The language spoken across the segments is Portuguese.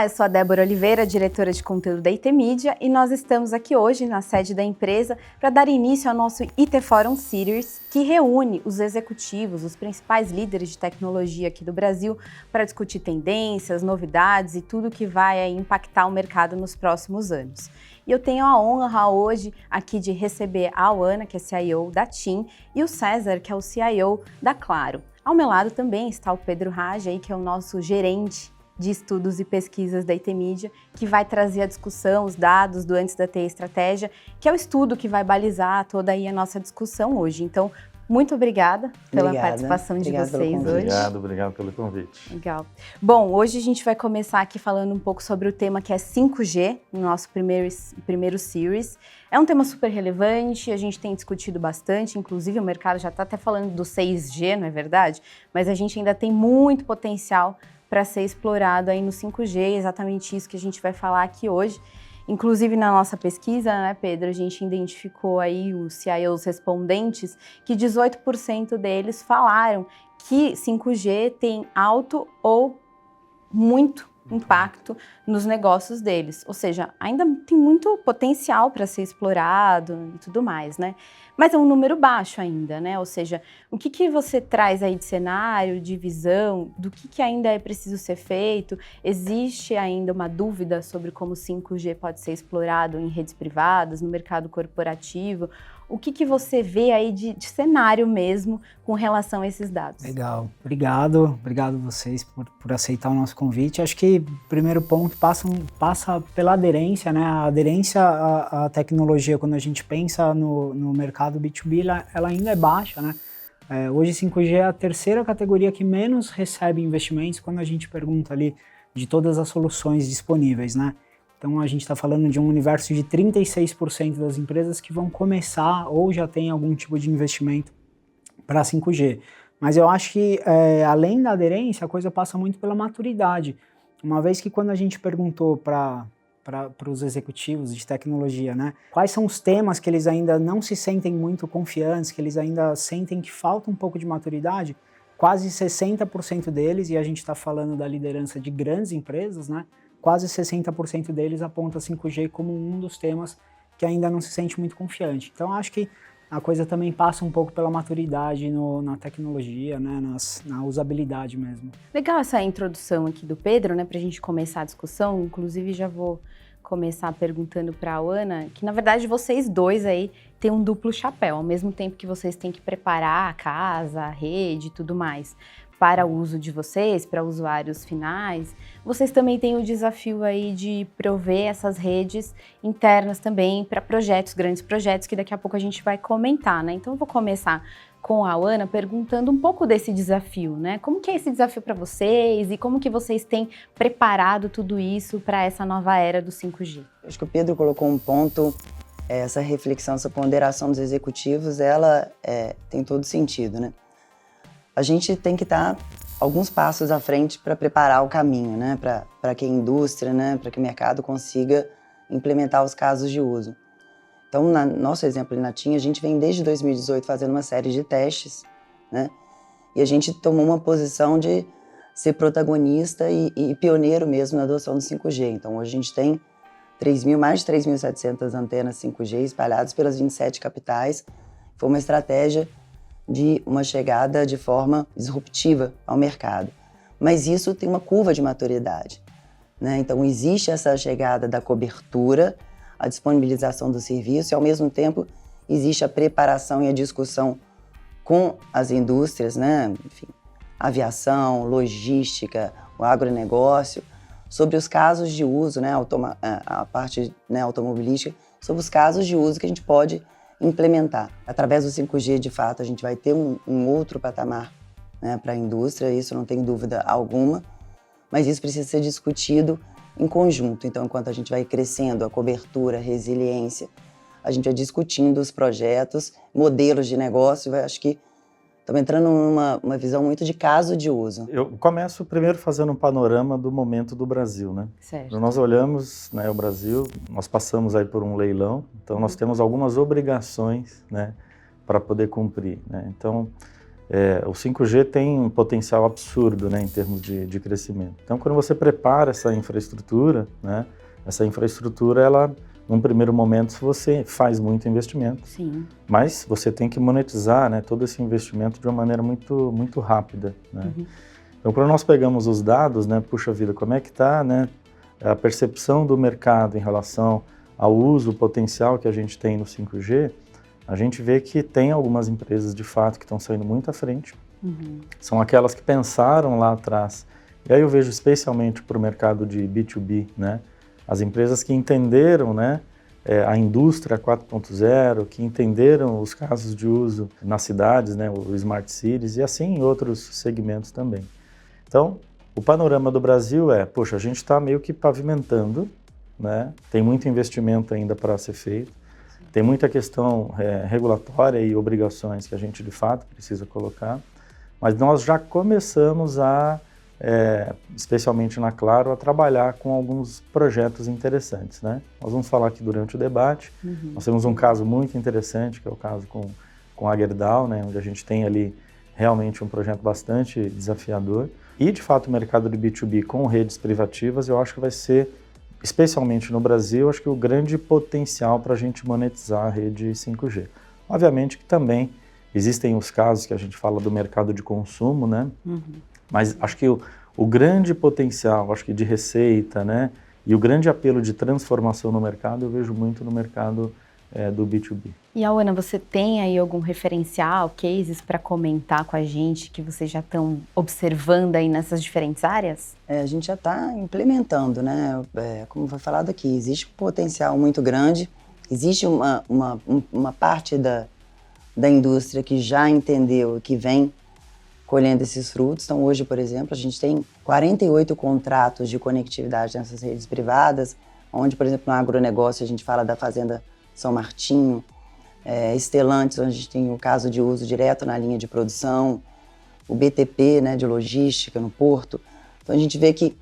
Olá, eu sou a Débora Oliveira, diretora de conteúdo da IT Media, e nós estamos aqui hoje na sede da empresa para dar início ao nosso IT Forum Series, que reúne os executivos, os principais líderes de tecnologia aqui do Brasil, para discutir tendências, novidades e tudo que vai impactar o mercado nos próximos anos. E eu tenho a honra hoje aqui de receber a Ana, que é CIO da TIM, e o César, que é o CIO da Claro. Ao meu lado também está o Pedro Raj, que é o nosso gerente de estudos e pesquisas da IT Media, que vai trazer a discussão, os dados do Antes da TI Estratégia, que é o estudo que vai balizar toda aí a nossa discussão hoje. Então, muito obrigada pela participação de vocês hoje. Obrigado pelo convite. Legal. Bom, hoje a gente vai começar aqui falando um pouco sobre o tema que é 5G, no nosso primeiro series. É um tema super relevante, a gente tem discutido bastante, inclusive o mercado já está até falando do 6G, não é verdade? Mas a gente ainda tem muito potencial para ser explorado aí no 5G, exatamente isso que a gente vai falar aqui hoje. Inclusive na nossa pesquisa, né, Pedro, a gente identificou aí os CIOs respondentes que 18% deles falaram que 5G tem alto ou muito impacto nos negócios deles, ou seja, ainda tem muito potencial para ser explorado e tudo mais, né? Mas é um número baixo ainda, né? Ou seja, o que você traz aí de cenário, de visão, do que ainda é preciso ser feito? Existe ainda uma dúvida sobre como o 5G pode ser explorado em redes privadas, no mercado corporativo? O que você vê aí de cenário mesmo com relação a esses dados? Legal, obrigado vocês por aceitar o nosso convite. Acho que o primeiro ponto passa pela aderência, né? A aderência à tecnologia, quando a gente pensa no mercado B2B, ela ainda é baixa, né? Hoje 5G é a terceira categoria que menos recebe investimentos quando a gente pergunta ali de todas as soluções disponíveis, né? Então a gente está falando de um universo de 36% das empresas que vão começar ou já tem algum tipo de investimento para 5G. Mas eu acho que além da aderência, a coisa passa muito pela maturidade. Uma vez que quando a gente perguntou para os executivos de tecnologia, né, quais são os temas que eles ainda não se sentem muito confiantes, que eles ainda sentem que falta um pouco de maturidade, quase 60% deles, e a gente está falando da liderança de grandes empresas, né, quase 60% deles aponta 5G como um dos temas que ainda não se sente muito confiante. Então, acho que a coisa também passa um pouco pela maturidade na tecnologia, né, na usabilidade mesmo. Legal essa introdução aqui do Pedro, né, para a gente começar a discussão. Inclusive, já vou começar perguntando para a Ana, que na verdade vocês dois aí têm um duplo chapéu, ao mesmo tempo que vocês têm que preparar a casa, a rede e tudo mais para o uso de vocês, para usuários finais, vocês também têm o desafio aí de prover essas redes internas também para projetos, grandes projetos, que daqui a pouco a gente vai comentar, né? Então eu vou começar com a Ana perguntando um pouco desse desafio, né? Como que é esse desafio para vocês e como que vocês têm preparado tudo isso para essa nova era do 5G? Acho que o Pedro colocou um ponto, essa reflexão, essa ponderação dos executivos, ela tem todo sentido, né? A gente tem que estar alguns passos à frente para preparar o caminho, né? Para que a indústria, né? Para que o mercado consiga implementar os casos de uso. Então, no nosso exemplo na TIM, a gente vem desde 2018 fazendo uma série de testes, né? E a gente tomou uma posição de ser protagonista e pioneiro mesmo na adoção do 5G. Então, hoje a gente tem mais de 3.700 antenas 5G espalhadas pelas 27 capitais. Foi uma estratégia de uma chegada de forma disruptiva ao mercado. Mas isso tem uma curva de maturidade, né? Então, existe essa chegada da cobertura, a disponibilização do serviço e, ao mesmo tempo, existe a preparação e a discussão com as indústrias, né? Enfim, aviação, logística, o agronegócio, sobre os casos de uso, né? A parte, né, automobilística, sobre os casos de uso que a gente pode implementar. Através do 5G, de fato, a gente vai ter um outro patamar, né, para a indústria, isso não tem dúvida alguma, mas isso precisa ser discutido em conjunto. Então, enquanto a gente vai crescendo a cobertura, a resiliência, a gente vai discutindo os projetos, modelos de negócio, acho que estamos entrando numa visão muito de caso de uso. Eu começo primeiro fazendo um panorama do momento do Brasil, né? Certo. Nós olhamos, né, o Brasil, nós passamos aí por um leilão, então nós temos algumas obrigações, né, para poder cumprir, né? Então, o 5G tem um potencial absurdo, né, em termos de crescimento. Então, quando você prepara essa infraestrutura, né, ela, num primeiro momento, você faz muito investimento, Sim. mas você tem que monetizar, né, todo esse investimento de uma maneira muito, muito rápida, né? Então, quando nós pegamos os dados, né, puxa vida, como é que está, né, a percepção do mercado em relação ao uso potencial que a gente tem no 5G, a gente vê que tem algumas empresas, de fato, que estão saindo muito à frente. São aquelas que pensaram lá atrás. E aí eu vejo especialmente para o mercado de B2B, né, as empresas que entenderam, né, a indústria 4.0, que entenderam os casos de uso nas cidades, né, o Smart Cities, e assim em outros segmentos também. Então, o panorama do Brasil poxa, a gente está meio que pavimentando, né? Tem muito investimento ainda para ser feito, tem muita questão regulatória e obrigações que a gente de fato precisa colocar, mas nós já começamos especialmente na Claro, a trabalhar com alguns projetos interessantes, né? Nós vamos falar aqui durante o debate, nós temos um caso muito interessante, que é o caso com a Gerdau, né? Onde a gente tem ali realmente um projeto bastante desafiador. E, de fato, o mercado de B2B com redes privativas, eu acho que vai ser, especialmente no Brasil, acho que o grande potencial para a gente monetizar a rede 5G. Obviamente que também existem os casos que a gente fala do mercado de consumo, né? Mas acho que o grande potencial, acho que de receita, né? E o grande apelo de transformação no mercado, eu vejo muito no mercado do B2B. E, Ana, você tem aí algum referencial, cases para comentar com a gente que vocês já estão observando aí nessas diferentes áreas? A gente já está implementando, né? Como foi falado aqui, existe um potencial muito grande, existe uma parte da indústria que já entendeu, que vem colhendo esses frutos. Então, hoje, por exemplo, a gente tem 48 contratos de conectividade nessas redes privadas, onde, por exemplo, no agronegócio a gente fala da Fazenda São Martinho, Stellantis, onde a gente tem o caso de uso direto na linha de produção, o BTP, né, de logística no porto. Então a gente vê que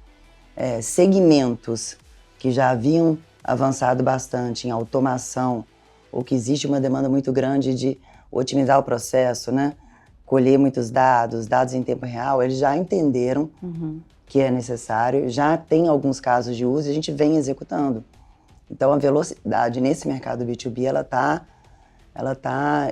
segmentos que já haviam avançado bastante em automação, ou que existe uma demanda muito grande de otimizar o processo, né, colher muitos dados em tempo real, eles já entenderam que é necessário, já tem alguns casos de uso e a gente vem executando. Então, a velocidade nesse mercado B2B,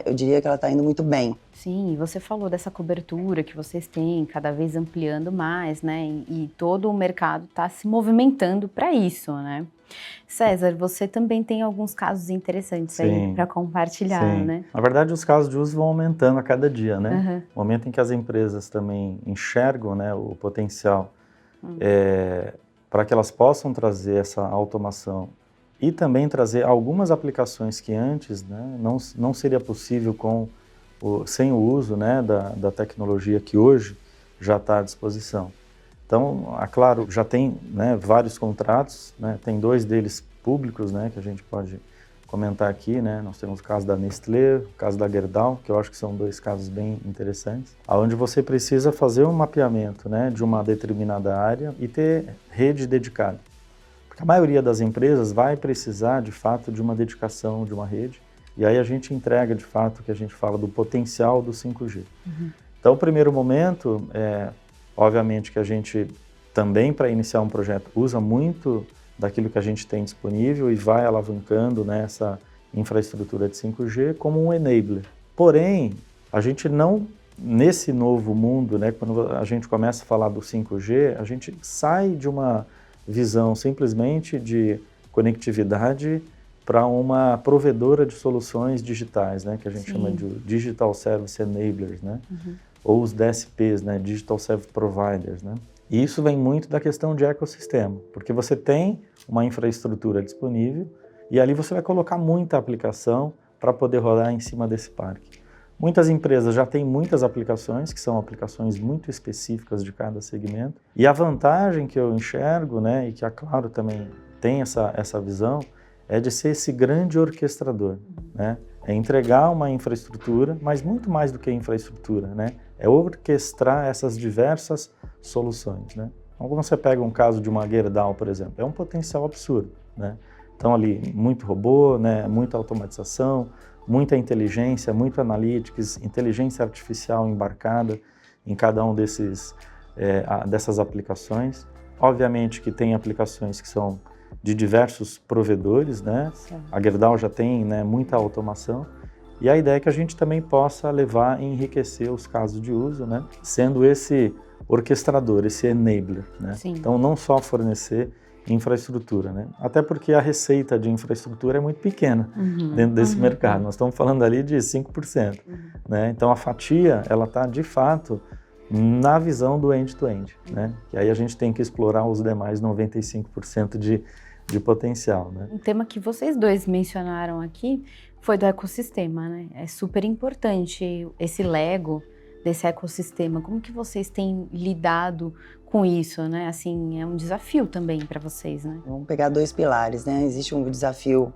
eu diria que ela está indo muito bem. Sim, você falou dessa cobertura que vocês têm, cada vez ampliando mais, né? E todo o mercado está se movimentando para isso, né? César, você também tem alguns casos interessantes aí para compartilhar, né? Na verdade, os casos de uso vão aumentando a cada dia, né? No momento em que as empresas também enxergam, né, o potencial para que elas possam trazer essa automação e também trazer algumas aplicações que antes, né, não seria possível sem o uso, né, da tecnologia que hoje já está à disposição. Então, a Claro já tem, né, vários contratos, né, tem 2 deles públicos, né, que a gente pode comentar aqui, né? Nós temos o caso da Nestlé, o caso da Gerdau, que eu acho que são 2 casos bem interessantes, onde você precisa fazer um mapeamento, né, de uma determinada área e ter rede dedicada. A maioria das empresas vai precisar, de fato, de uma dedicação de uma rede, e aí a gente entrega, de fato, o que a gente fala do potencial do 5G. Então, o primeiro momento, obviamente que a gente também, para iniciar um projeto, usa muito daquilo que a gente tem disponível e vai alavancando nessa infraestrutura de 5G como um enabler. Porém, a gente não, nesse novo mundo, né, quando a gente começa a falar do 5G, a gente sai de uma visão simplesmente de conectividade para uma provedora de soluções digitais, né, que a gente chama de Digital Service Enablers, né, ou os DSPs, né, Digital Service Providers, né. E isso vem muito da questão de ecossistema, porque você tem uma infraestrutura disponível e ali você vai colocar muita aplicação para poder rodar em cima desse parque. Muitas empresas já têm muitas aplicações, que são aplicações muito específicas de cada segmento. E a vantagem que eu enxergo, né, e que a Claro também tem essa visão, é de ser esse grande orquestrador, né? É entregar uma infraestrutura, mas muito mais do que infraestrutura, né? É orquestrar essas diversas soluções, né? Então, quando você pega um caso de uma Gerdau, por exemplo, é um potencial absurdo, né? Então, ali, muito robô, né? Muita automatização, muita inteligência, muito analytics, inteligência artificial embarcada em cada um dessas aplicações. Obviamente que tem aplicações que são de diversos provedores, né? A Gerdau já tem, né, muita automação. E a ideia é que a gente também possa levar e enriquecer os casos de uso, né? Sendo esse orquestrador, esse enabler, né? Então, não só fornecer infraestrutura, né? Até porque a receita de infraestrutura é muito pequena dentro desse mercado. Nós estamos falando ali de 5%, né? Então, a fatia, ela está, de fato, na visão do end-to-end, né? E aí a gente tem que explorar os demais 95% de potencial, né? Um tema que vocês dois mencionaram aqui foi do ecossistema, né? É super importante esse Lego desse ecossistema. Como que vocês têm lidado com isso, né? Assim, é um desafio também para vocês, né? Vamos pegar 2 pilares, né? Existe um desafio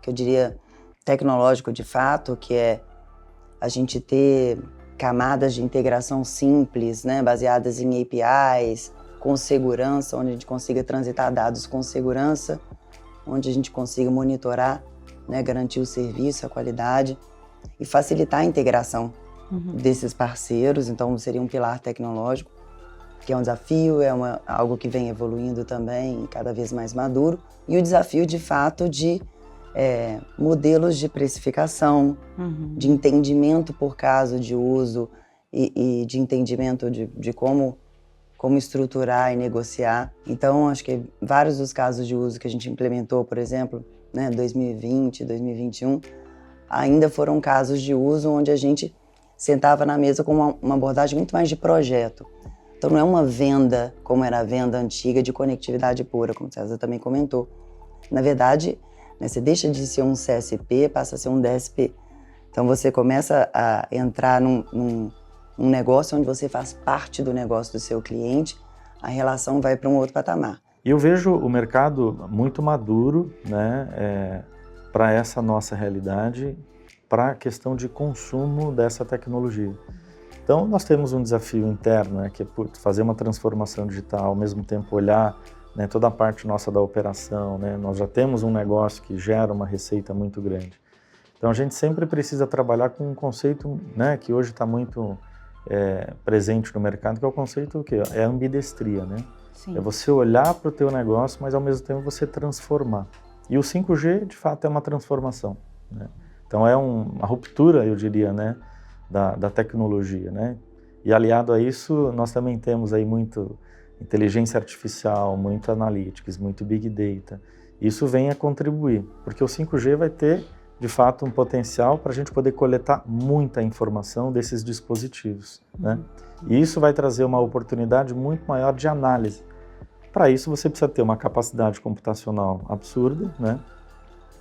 que eu diria tecnológico de fato, que é a gente ter camadas de integração simples, né? Baseadas em APIs, com segurança, onde a gente consiga transitar dados com segurança, onde a gente consiga monitorar, né, garantir o serviço, a qualidade e facilitar a integração desses parceiros. Então, seria um pilar tecnológico, que é um desafio, algo que vem evoluindo também, cada vez mais maduro. E o desafio, de fato, de modelos de precificação, de entendimento por caso de uso e de entendimento de como estruturar e negociar. Então, acho que vários dos casos de uso que a gente implementou, por exemplo, né, 2020, 2021, ainda foram casos de uso onde a gente sentava na mesa com uma abordagem muito mais de projeto. Então, não é uma venda como era a venda antiga de conectividade pura, como o César também comentou. Na verdade, né, você deixa de ser um CSP, passa a ser um DSP. Então, você começa a entrar num negócio onde você faz parte do negócio do seu cliente, a relação vai para um outro patamar. E eu vejo o mercado muito maduro, né, para essa nossa realidade, para a questão de consumo dessa tecnologia. Então, nós temos um desafio interno, né, que é fazer uma transformação digital, ao mesmo tempo olhar, né, toda a parte nossa da operação, né, nós já temos um negócio que gera uma receita muito grande. Então, a gente sempre precisa trabalhar com um conceito, né, que hoje está muito presente no mercado, que é o conceito que é a ambidestria, né? Sim. É você olhar para o teu negócio, mas ao mesmo tempo você transformar. E o 5G, de fato, é uma transformação, né? Então é uma ruptura, eu diria, né, da tecnologia, né? E aliado a isso, nós também temos aí muito inteligência artificial, muito analytics, muito big data. Isso vem a contribuir, porque o 5G vai ter, de fato, um potencial para a gente poder coletar muita informação desses dispositivos, né? E isso vai trazer uma oportunidade muito maior de análise. Para isso, você precisa ter uma capacidade computacional absurda, né?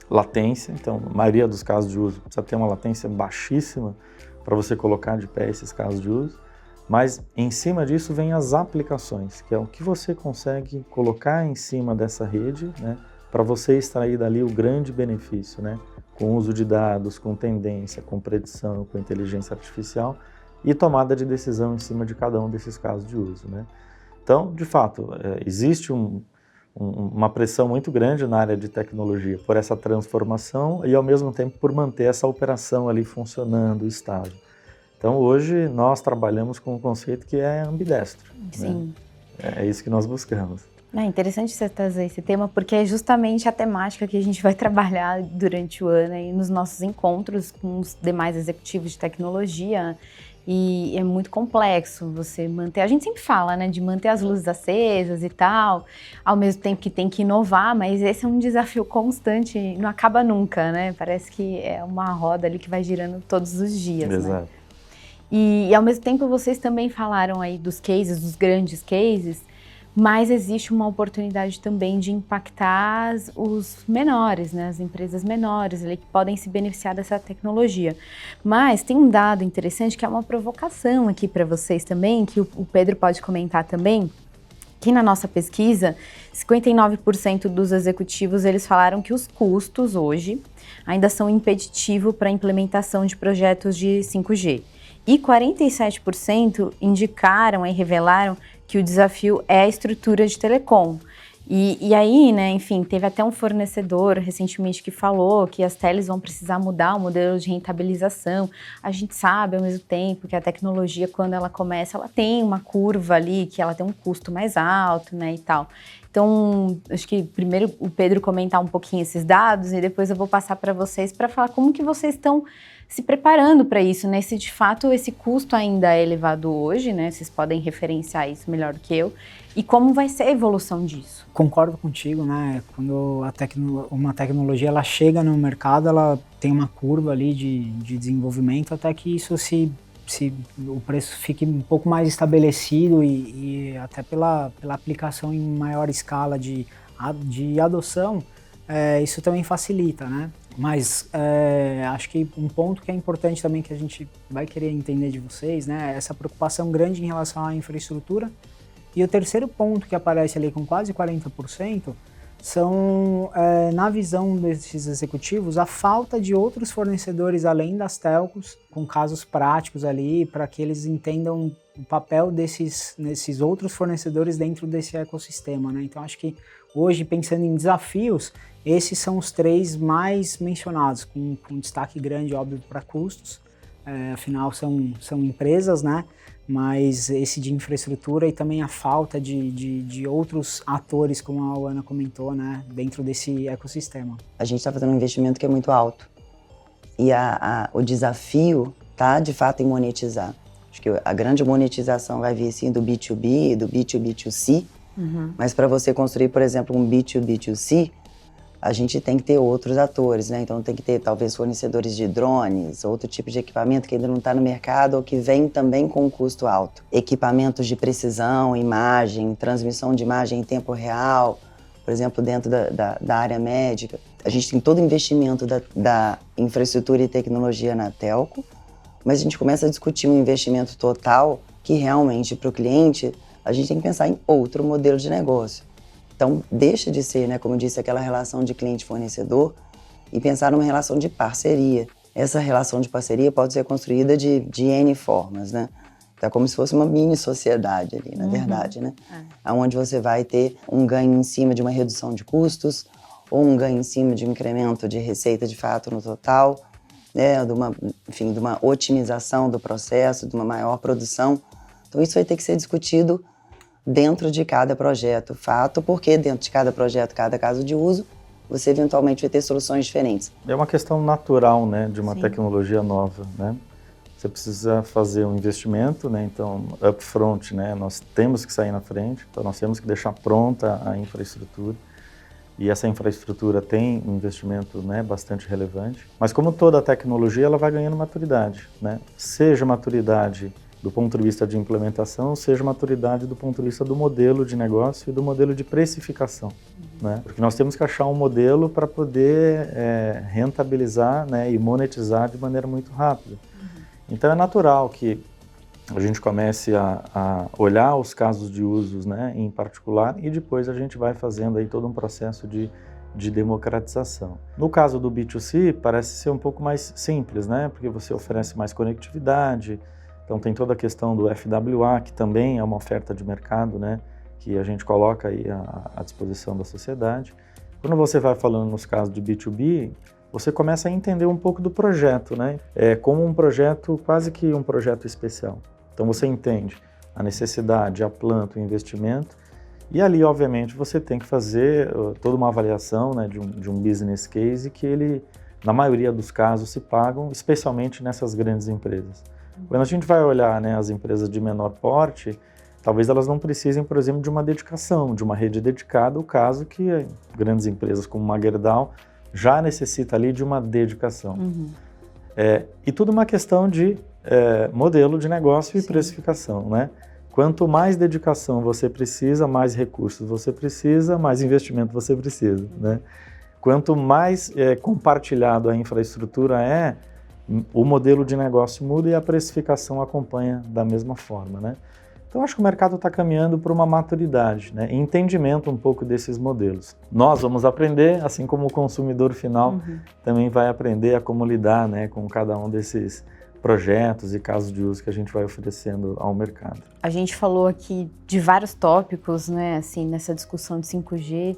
Latência, então, a maioria dos casos de uso precisa ter uma latência baixíssima para você colocar de pé esses casos de uso, mas em cima disso vem as aplicações, que é o que você consegue colocar em cima dessa rede, né? Para você extrair dali o grande benefício, né? Com uso de dados, com tendência, com predição, com inteligência artificial e tomada de decisão em cima de cada um desses casos de uso, né? Então, de fato, existe uma pressão muito grande na área de tecnologia por essa transformação e, ao mesmo tempo, por manter essa operação ali funcionando, estável. Então, hoje, nós trabalhamos com um conceito que é ambidestro. Sim. Né? É isso que nós buscamos. É interessante você trazer esse tema, porque é justamente a temática que a gente vai trabalhar durante o ano aí nos nossos encontros com os demais executivos de tecnologia. E é muito complexo você manter, a gente sempre fala, né, de manter as luzes acesas e tal, ao mesmo tempo que tem que inovar, mas esse é um desafio constante, não acaba nunca, né? Parece que é uma roda ali que vai girando todos os dias, Exato. né? E ao mesmo tempo vocês também falaram aí dos cases, dos grandes cases, mas existe uma oportunidade também de impactar os menores, né, as empresas menores ali, que podem se beneficiar dessa tecnologia. Mas tem um dado interessante que é uma provocação aqui para vocês também, que o Pedro pode comentar também, que na nossa pesquisa, 59% dos executivos eles falaram que os custos hoje ainda são impeditivo para a implementação de projetos de 5G. E 47% indicaram e revelaram que o desafio é a estrutura de telecom. E aí, né, enfim, teve até um fornecedor recentemente que falou que as teles vão precisar mudar o modelo de rentabilização. A gente sabe, ao mesmo tempo, que a tecnologia, quando ela começa, ela tem uma curva ali, que ela tem um custo mais alto, né, e tal. Então, acho que primeiro o Pedro comentar um pouquinho esses dados e depois eu vou passar para vocês para falar como que vocês estão se preparando para isso, né? Se de fato esse custo ainda é elevado hoje, né? Vocês podem referenciar isso melhor do que eu. E como vai ser a evolução disso? Concordo contigo, né? Quando uma tecnologia ela chega no mercado, ela tem uma curva ali de desenvolvimento até que isso o preço fique um pouco mais estabelecido e até pela aplicação em maior escala de adoção, isso também facilita, né? Mas acho que um ponto que é importante também que a gente vai querer entender de vocês, né? Essa preocupação grande em relação à infraestrutura. E o terceiro ponto que aparece ali com quase 40% são, na visão desses executivos, a falta de outros fornecedores além das telcos, com casos práticos ali, para que eles entendam o papel desses outros fornecedores dentro desse ecossistema, né? Então acho que hoje, pensando em desafios, esses são os 3 mais mencionados, com destaque grande, óbvio, para custos, afinal são empresas, né? Mas esse de infraestrutura e também a falta de outros atores, como a Ana comentou, né, dentro desse ecossistema. A gente está fazendo um investimento que é muito alto e o desafio está, de fato, em monetizar. Acho que a grande monetização vai vir, sim, do B2B e do B2B2C, mas para você construir, por exemplo, um B2B2C, a gente tem que ter outros atores, né? Então tem que ter talvez fornecedores de drones, outro tipo de equipamento que ainda não está no mercado ou que vem também com um custo alto. Equipamentos de precisão, imagem, transmissão de imagem em tempo real, por exemplo, dentro da área médica. A gente tem todo o investimento da infraestrutura e tecnologia na telco, mas a gente começa a discutir um investimento total que realmente para o cliente a gente tem que pensar em outro modelo de negócio. Então, deixa de ser, né, como eu disse, aquela relação de cliente-fornecedor e pensar numa relação de parceria. Essa relação de parceria pode ser construída de N formas, né? Então, é como se fosse uma mini-sociedade ali, na verdade, né? Onde você vai ter um ganho em cima de uma redução de custos ou um ganho em cima de um incremento de receita de fato no total, né? De uma otimização do processo, de uma maior produção. Então, isso vai ter que ser discutido dentro de cada projeto, fato, porque dentro de cada projeto, cada caso de uso, você eventualmente vai ter soluções diferentes. É uma questão natural, né, de uma Sim. tecnologia nova, né? Você precisa fazer um investimento, né? Então, upfront, né, nós temos que sair na frente, então nós temos que deixar pronta a infraestrutura. E essa infraestrutura tem um investimento, né, bastante relevante. Mas como toda a tecnologia, ela vai ganhando maturidade, né? Seja maturidade do ponto de vista de implementação, seja maturidade do ponto de vista do modelo de negócio e do modelo de precificação, né? Porque nós temos que achar um modelo para poder rentabilizar, né, e monetizar de maneira muito rápida. Então é natural que a gente comece a olhar os casos de usos, né, em particular, e depois a gente vai fazendo aí todo um processo de democratização. No caso do B2C, parece ser um pouco mais simples, né, porque você oferece mais conectividade. Então tem toda a questão do FWA, que também é uma oferta de mercado, né, que a gente coloca aí à disposição da sociedade. Quando você vai falando nos casos de B2B, você começa a entender um pouco do projeto, né, como um projeto, quase que um projeto especial. Então você entende a necessidade, a planta, o investimento, e ali, obviamente, você tem que fazer toda uma avaliação, né, de um business case que ele, na maioria dos casos, se pagam, especialmente nessas grandes empresas. Quando a gente vai olhar, né, as empresas de menor porte, talvez elas não precisem, por exemplo, de uma dedicação, de uma rede dedicada, o caso que grandes empresas como uma Gerdau já necessita ali de uma dedicação. E tudo uma questão de modelo de negócio e precificação, né? Quanto mais dedicação você precisa, mais recursos você precisa, mais investimento você precisa, né? Quanto mais compartilhado a infraestrutura o modelo de negócio muda e a precificação acompanha da mesma forma, né? Então, acho que o mercado está caminhando para uma maturidade, né? Entendimento um pouco desses modelos. Nós vamos aprender, assim como o consumidor final também vai aprender a como lidar, né, com cada um desses projetos e casos de uso que a gente vai oferecendo ao mercado. A gente falou aqui de vários tópicos, né, assim, nessa discussão de 5G.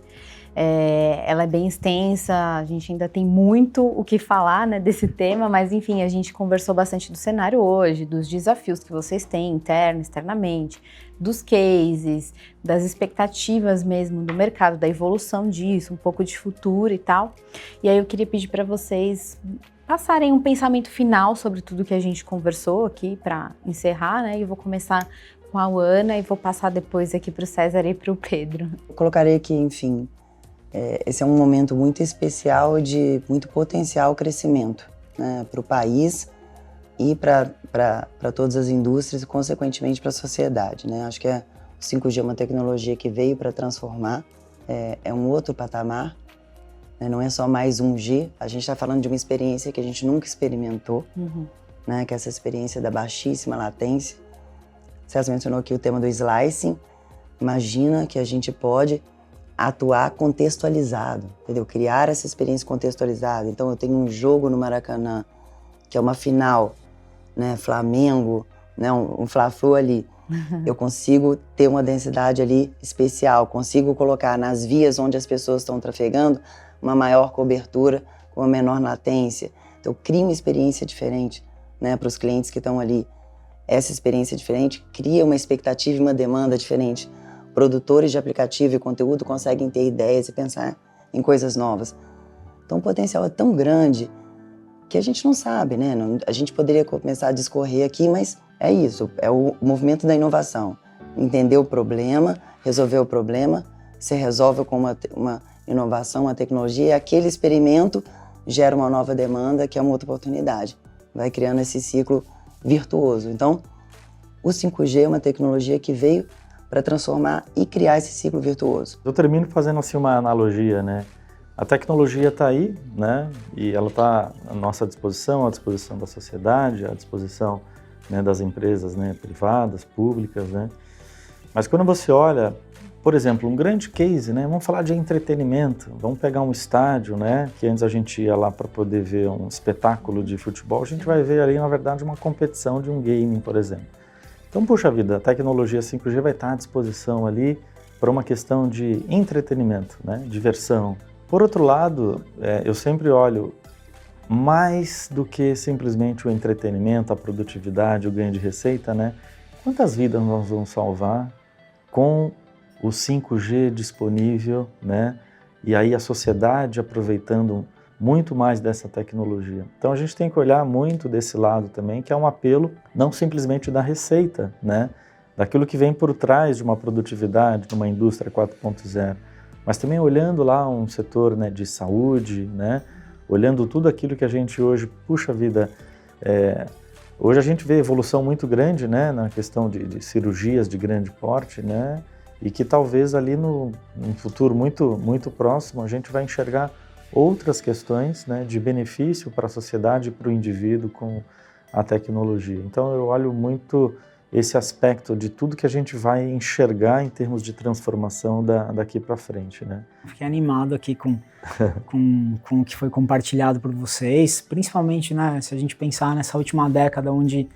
Ela é bem extensa, a gente ainda tem muito o que falar, né, desse tema, mas enfim, a gente conversou bastante do cenário hoje, dos desafios que vocês têm interno, externamente, dos cases, das expectativas mesmo do mercado, da evolução disso, um pouco de futuro e tal. E aí eu queria pedir para vocês passarem um pensamento final sobre tudo que a gente conversou aqui para encerrar, né? E eu vou começar com a Ana e vou passar depois aqui para o César e para o Pedro. Eu colocarei aqui, enfim, esse é um momento muito especial de muito potencial crescimento, né, para o país e para todas as indústrias e, consequentemente, para a sociedade, né? Acho que o 5G é uma tecnologia que veio para transformar, é um outro patamar, né? Não é só mais um G, a gente está falando de uma experiência que a gente nunca experimentou, né, que é essa experiência da baixíssima latência. Você mencionou aqui o tema do slicing. Imagina que a gente pode atuar contextualizado, entendeu? Criar essa experiência contextualizada. Então eu tenho um jogo no Maracanã, que é uma final, né, Flamengo, né, um Fla-Flu ali. Eu consigo ter uma densidade ali especial, consigo colocar nas vias onde as pessoas estão trafegando uma maior cobertura com uma menor latência. Então eu crio uma experiência diferente, né, para os clientes que estão ali. Essa experiência diferente cria uma expectativa e uma demanda diferente. Produtores de aplicativo e conteúdo conseguem ter ideias e pensar em coisas novas. Então o potencial é tão grande que a gente não sabe, né? A gente poderia começar a discorrer aqui, mas é isso, é o movimento da inovação. Entender o problema, resolver o problema, se resolve com uma inovação, uma tecnologia, e aquele experimento gera uma nova demanda, que é uma outra oportunidade. Vai criando esse ciclo virtuoso. Então, o 5G é uma tecnologia que veio para transformar e criar esse ciclo virtuoso. Eu termino fazendo assim uma analogia, né? A tecnologia está aí, né? E ela está à nossa disposição, à disposição da sociedade, à disposição, né, das empresas, né, privadas, públicas, né? Mas quando você olha, por exemplo, um grande case, né? Vamos falar de entretenimento. Vamos pegar um estádio, né? Que antes a gente ia lá para poder ver um espetáculo de futebol. A gente vai ver ali, na verdade, uma competição de um game, por exemplo. Então, puxa vida, a tecnologia 5G vai estar à disposição ali para uma questão de entretenimento, né? Diversão. Por outro lado, eu sempre olho mais do que simplesmente o entretenimento, a produtividade, o ganho de receita, né? Quantas vidas nós vamos salvar com o 5G disponível, né? E aí a sociedade aproveitando muito mais dessa tecnologia. Então a gente tem que olhar muito desse lado também, que é um apelo não simplesmente da receita, né? Daquilo que vem por trás de uma produtividade, de uma indústria 4.0, mas também olhando lá um setor, né, de saúde, né? Olhando tudo aquilo que a gente hoje, puxa vida, hoje a gente vê evolução muito grande, né, na questão de cirurgias de grande porte, né? E que talvez ali num futuro muito, muito próximo a gente vai enxergar outras questões, né, de benefício para a sociedade e para o indivíduo com a tecnologia. Então eu olho muito esse aspecto de tudo que a gente vai enxergar em termos de transformação daqui para frente, né? Fiquei animado aqui com o que foi compartilhado por vocês, principalmente, né, se a gente pensar nessa última década onde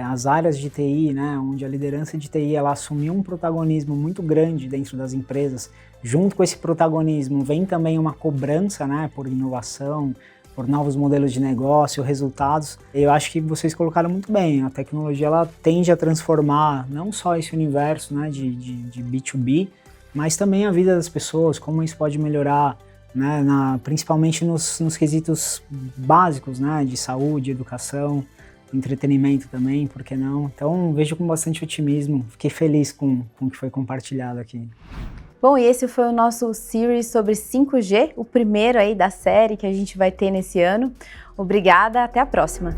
as áreas de TI, né, onde a liderança de TI ela assumiu um protagonismo muito grande dentro das empresas. Junto com esse protagonismo vem também uma cobrança, né, por inovação, por novos modelos de negócio, resultados. Eu acho que vocês colocaram muito bem. A tecnologia ela tende a transformar não só esse universo, né, de B2B, mas também a vida das pessoas, como isso pode melhorar, né, principalmente nos quesitos básicos, né, de saúde, educação, entretenimento também, por que não? Então, vejo com bastante otimismo. Fiquei feliz com o que foi compartilhado aqui. Bom, e esse foi o nosso series sobre 5G, o primeiro aí da série que a gente vai ter nesse ano. Obrigada, até a próxima!